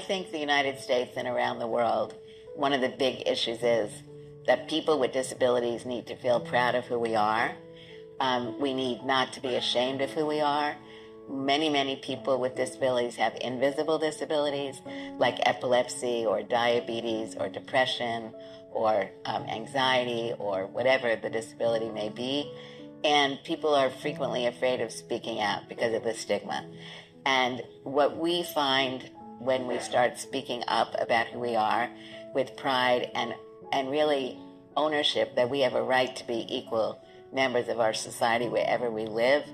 think the United States and around the world, one of the big issues is that people with disabilities need to feel proud of who we are. We need not to be ashamed of who we are. Many, many people with disabilities have invisible disabilities like epilepsy or diabetes or depression or anxiety or whatever the disability may be. And people are frequently afraid of speaking out because of the stigma. And what we find when we start speaking up about who we are with pride and really ownership that we have a right to be equal members of our society wherever we live,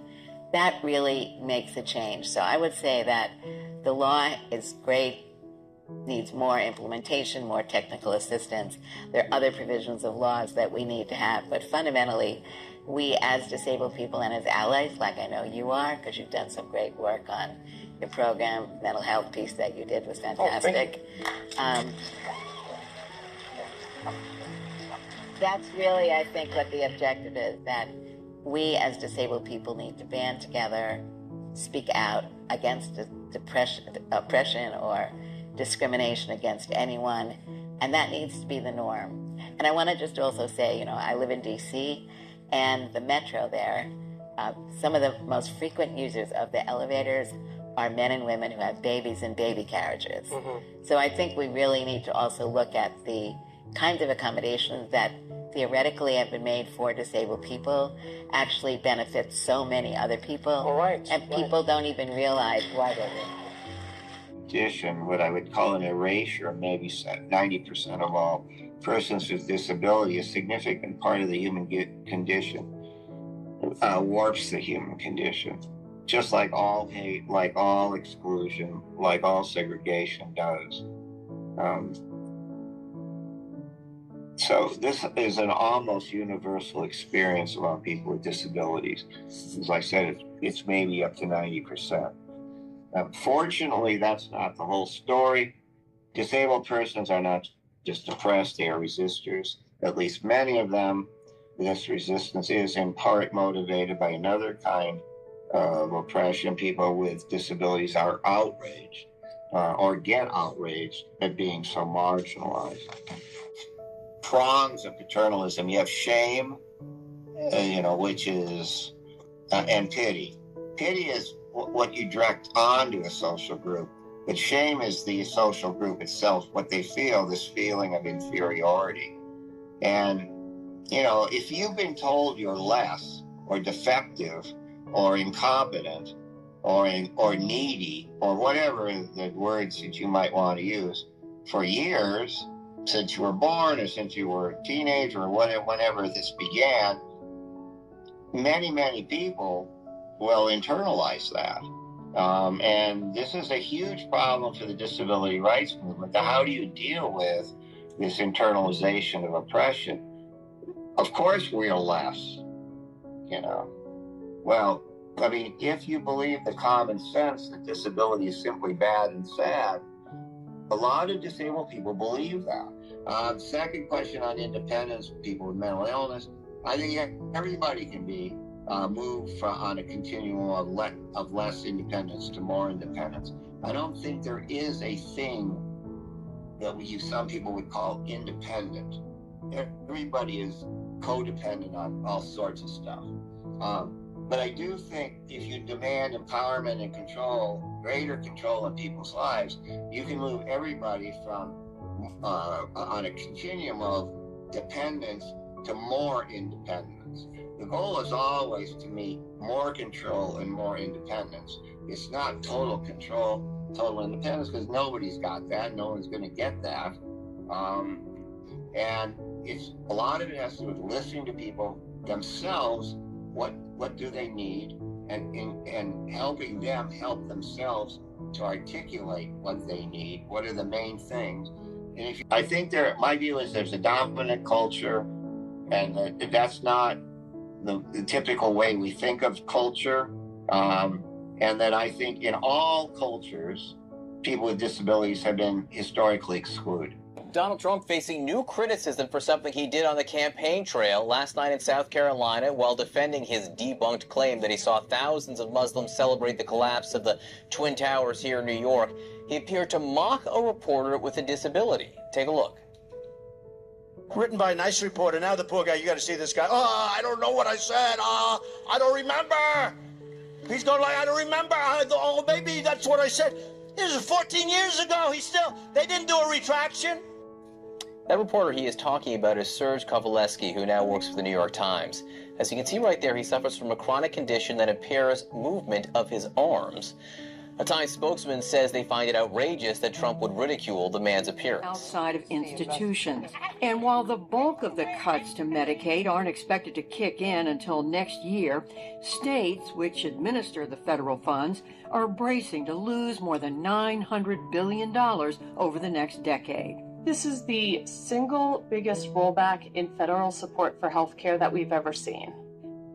that really makes a change. So I would say that the law is great, needs more implementation, more technical assistance. There are other provisions of laws that we need to have, but fundamentally, we as disabled people and as allies, like I know you are, because you've done some great work on your program, mental health piece that you did was fantastic. That's really, I think, what the objective is, that we as disabled people need to band together, speak out against oppression or discrimination against anyone, and that needs to be the norm. And I want to just also say, you know, I live in D.C., and the metro there, some of the most frequent users of the elevators are men and women who have babies in baby carriages. So I think we really need to also look at the kinds of accommodations that theoretically have been made for disabled people actually benefit so many other people. And people don't even realize why they're doing it. What I would call an erasure, maybe 90% of all persons with disability, a significant part of the human condition, warps the human condition, just like all hate, like all exclusion, like all segregation does. So this is an almost universal experience among people with disabilities. As I said, it's maybe up to 90%. Fortunately, that's not the whole story. Disabled persons are not just oppressed, they are resistors. At least many of them, this resistance is in part motivated by another kind of oppression. People with disabilities are outraged or get outraged at being so marginalized. Prongs of paternalism. You have shame, which is, and pity. Pity is what you direct onto a social group, but shame is the social group itself, what they feel, this feeling of inferiority. And, if you've been told you're less or defective or incompetent or needy or whatever the words that you might want to use for years, since you were born or since you were a teenager or whenever this began, many, many people will internalize that. And this is a huge problem for the disability rights movement. How do you deal with this internalization of oppression? Of course we are less, Well, I mean, if you believe the common sense that disability is simply bad and sad, a lot of disabled people believe that. Second question on independence, people with mental illness. I think everybody can be moved on a continuum of less independence to more independence. I don't think there is a thing that some people would call independent. Everybody is codependent on all sorts of stuff. But I do think if you demand empowerment and control, greater control of people's lives, you can move everybody from on a continuum of dependence to more independence. The goal is always to meet more control and more independence. It's not total control, total independence, because nobody's got that. No one's going to get that. And a lot of it has to do with listening to people themselves. What do they need, and helping them help themselves to articulate what they need. What are the main things? And I think my view is there's a dominant culture, and that's not the typical way we think of culture. And that I think in all cultures, people with disabilities have been historically excluded. Donald Trump facing new criticism for something he did on the campaign trail last night in South Carolina while defending his debunked claim that he saw thousands of Muslims celebrate the collapse of the Twin Towers here in New York. he appeared to mock a reporter with a disability. Take a look. Written by a nice reporter. Now the poor guy, you got to see this guy. Oh, I don't know what I said. I don't remember. He's going like, I don't remember. Oh, maybe that's what I said. This was 14 years ago. They didn't do a retraction. That reporter he is talking about is Serge Kovaleski, who now works for the New York Times. As you can see right there, he suffers from a chronic condition that impairs movement of his arms. A Times spokesman says they find it outrageous that Trump would ridicule the man's appearance. Outside of institutions. And while the bulk of the cuts to Medicaid aren't expected to kick in until next year, states, which administer the federal funds, are bracing to lose more than $900 billion over the next decade. This is the single biggest rollback in federal support for health care that we've ever seen.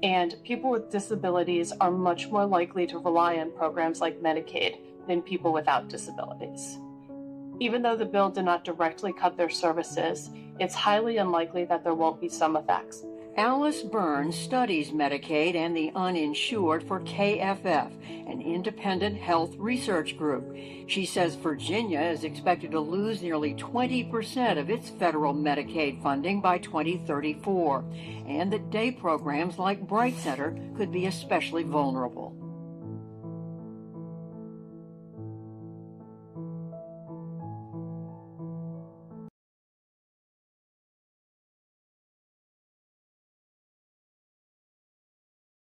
And people with disabilities are much more likely to rely on programs like Medicaid than people without disabilities. Even though the bill did not directly cut their services, it's highly unlikely that there won't be some effects. Alice Burns studies Medicaid and the uninsured for KFF, an independent health research group. She says Virginia is expected to lose nearly 20% of its federal Medicaid funding by 2034, and that day programs like Bright Center could be especially vulnerable.